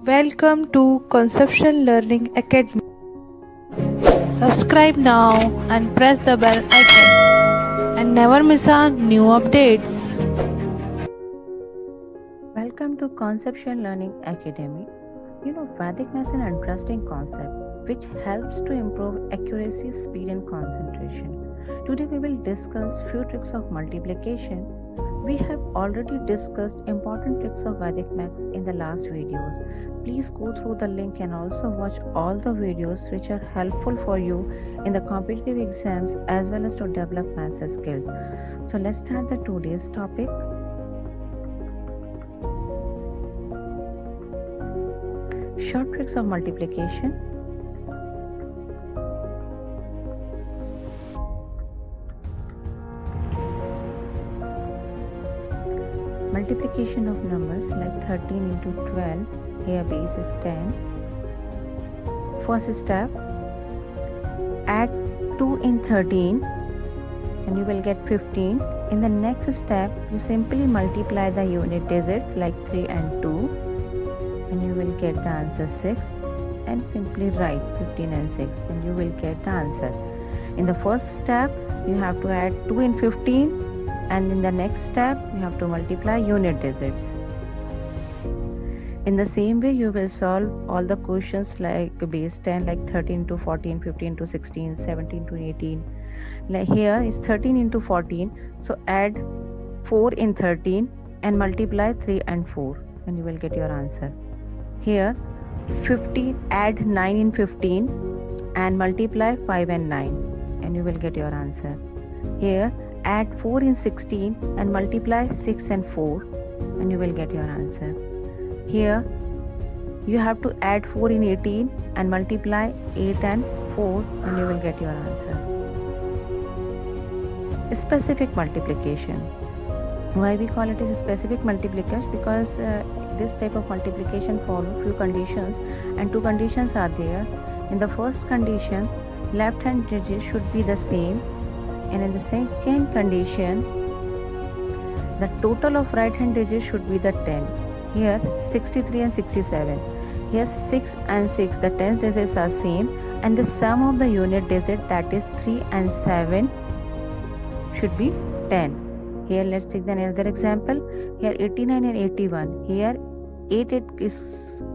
Welcome to Conception Learning Academy. Subscribe now and press the bell icon and never miss our new updates. Welcome to Conception Learning Academy. Vedic Maths is an interesting concept which helps to improve accuracy, speed, and concentration. Today we will discuss few tricks of multiplication. We have already discussed important tricks of Vedic Maths in the last videos. Please go through the link and also watch all the videos which are helpful for you in the competitive exams as well as to develop maths skills. So let's start the today's topic. Short tricks of multiplication. Multiplication of numbers like 13 into 12, here base is 10. First step, add 2 in 13 and you will get 15. In the next step, you simply multiply the unit digits like 3 and 2 and you will get the answer 6, and simply write 15 and 6 and you will get the answer. In the first step, you have to add 2 in 15. And in the next step, you have to multiply unit digits. In the same way, you will solve all the questions like base 10, like 13 to 14, 15 to 16, 17 to 18. Like here is 13 into 14. So add 4 in 13 and multiply 3 and 4 and you will get your answer. Here 15, add 9 in 15 and multiply 5 and 9 and you will get your answer. Here add 4 in 16 and multiply 6 and 4 and you will get your answer. Here you have to add 4 in 18 and multiply 8 and 4 and you will get your answer. Specific multiplication. Why we call it as specific multiplication? Because this type of multiplication follows few conditions, and two conditions are there. In the first condition, left hand digit should be the same, and in the second condition, the total of right hand digits should be the 10. Here 63 and 67. Here 6 and 6, the 10 digits are same, and the sum of the unit digit, that is 3 and 7, should be 10. Here let's take another example. Here 89 and 81. Here 8 is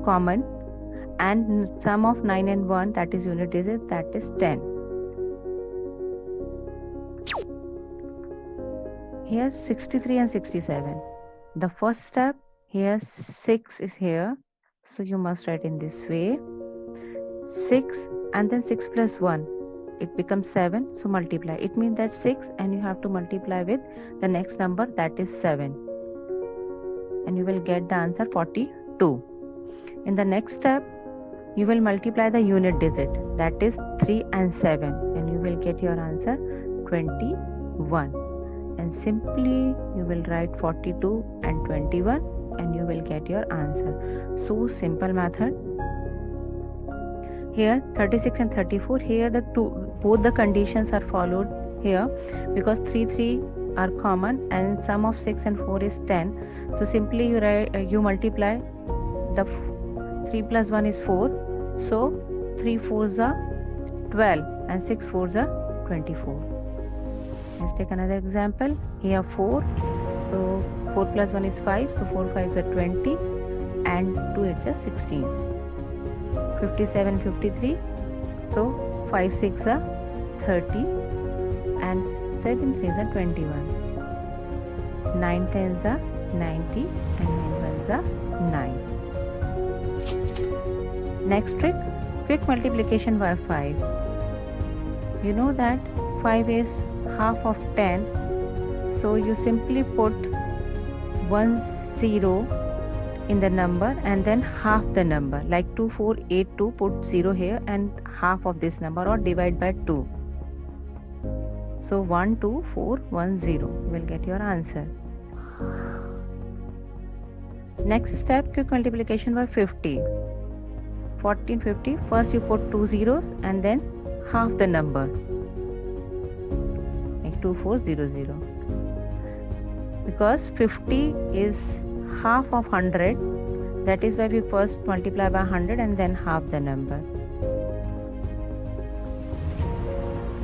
common, and sum of 9 and 1, that is unit digit, that is 10. Here 63 and 67. The first step, here 6 is here, so you must write in this way. 6 and then 6 plus 1, it becomes 7, so multiply. It means that 6 and you have to multiply with the next number, that is 7, and you will get the answer 42. In the next step, you will multiply the unit digit, that is 3 and 7, and you will get your answer 21. And simply you will write 42 and 21 and you will get your answer. So simple method. Here 36 and 34, here both the conditions are followed here, because 3 are common and sum of 6 and 4 is 10. So simply you multiply, the 3 plus 1 is 4, so 3 4s are 12 and 6 4s are 24. Let's take another example. Here 4, so 4 plus 1 is 5, so 4 5s are 20 and 2 8s are 16. 57 53, so 5 6 are 30 and 7 3s are 21. 9 10s are 90 and 9 1s are 9. Next trick, quick multiplication by 5. You know that 5 is half of 10, so you simply put 1 0 in the number and then half the number, like 2482, put 0 here and half of this number, or divide by 2. So 12410, you will get your answer. Next step, quick multiplication by 50. 1450, first you put 2 zeros and then half the number, 2400, because 50 is half of 100, That is why we first multiply by 100 and then half the number.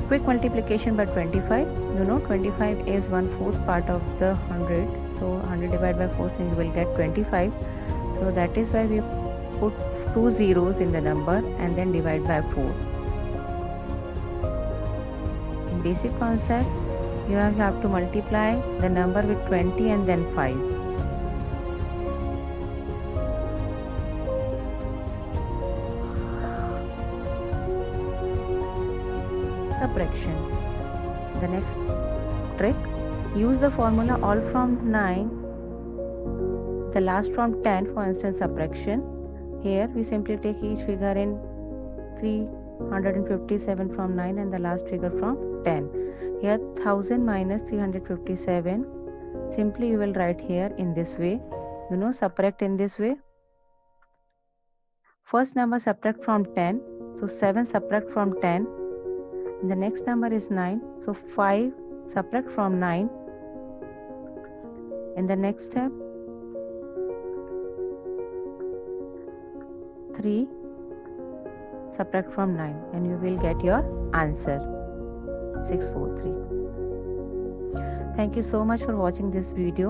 Quick multiplication by 25. You know 25 is 1/4 part of the 100. So 100 divided by 4, so you will get 25. So that is why we put 2 zeros in the number and then divide by 4. In basic concept, you have to multiply the number with 20 and then 5. Subtraction. The next trick, use the formula all from 9, the last from 10, for instance subtraction. Here we simply take each figure in 357 from 9 and the last figure from 10. Here 1000 minus 357, simply you will write here in this way, subtract in this way. First number subtract from 10, so 7 subtract from 10. The next number is 9, so 5 subtract from 9. In the next step, 3 subtract from 9 and you will get your answer 643. Thank you so much for watching this video.